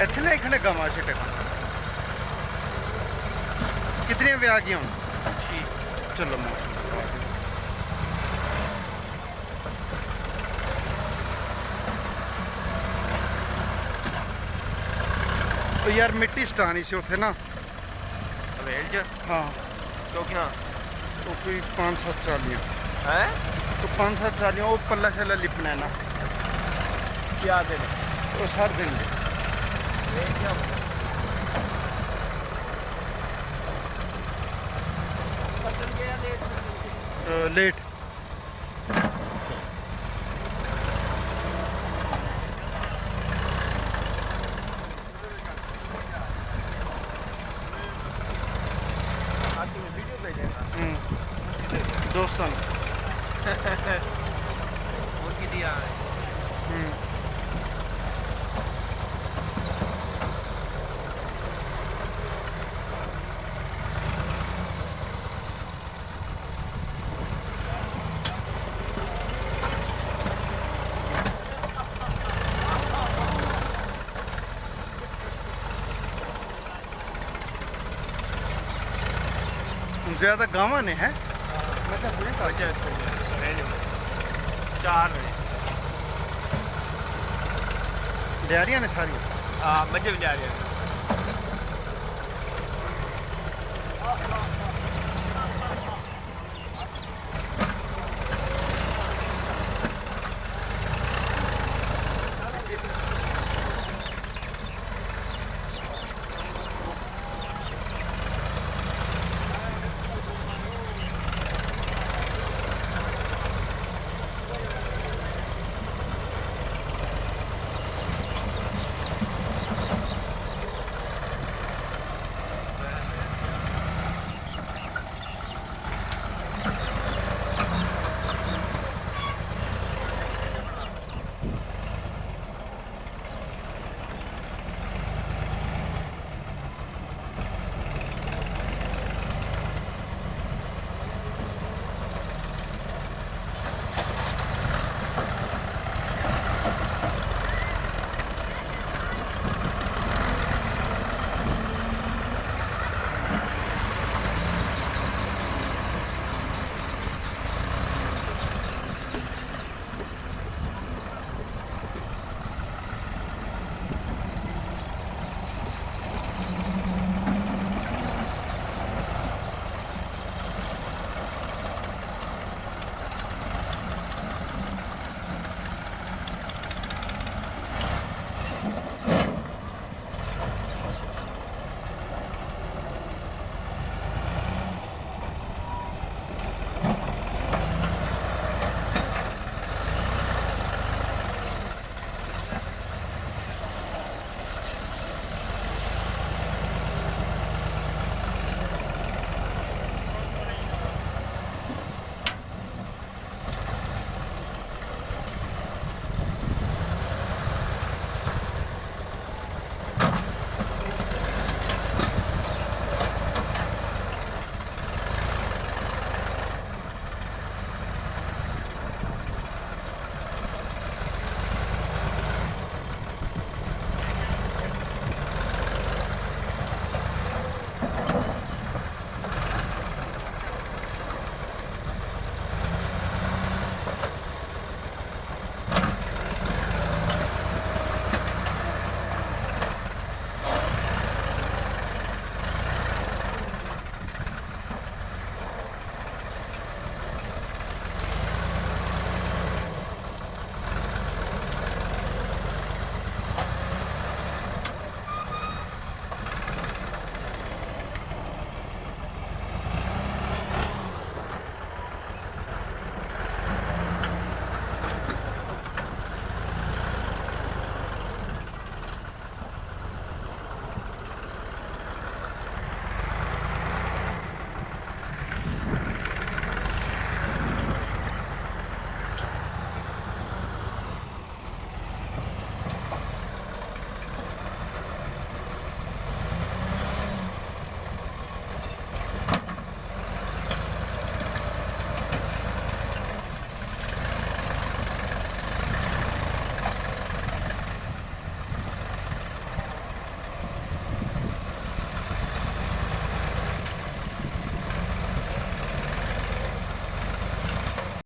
ਇੱਥੇ ਲੈ ਖੜੇ ਗਾਵਾਂ ਛੇ ਟਕਾ ਕਿਤਨੀਆਂ ਵਿਆਹ ਗਈਆਂ ਹੁਣ ਚਲੋ तो यार मिट्टी सटानी सी उथे ना हवेल च हाँ चौकियां तो कोई 5-7 ट्रालियाँ है तो 5-7 ट्रालियाँ वो पल्ला शल्ला लिपना है ना क्या दिन वो सार दिन लेट दोस्तों ज्यादा गाँव ने है चार डेयरियां ने सारी हाँ मजे में जा रहे हैं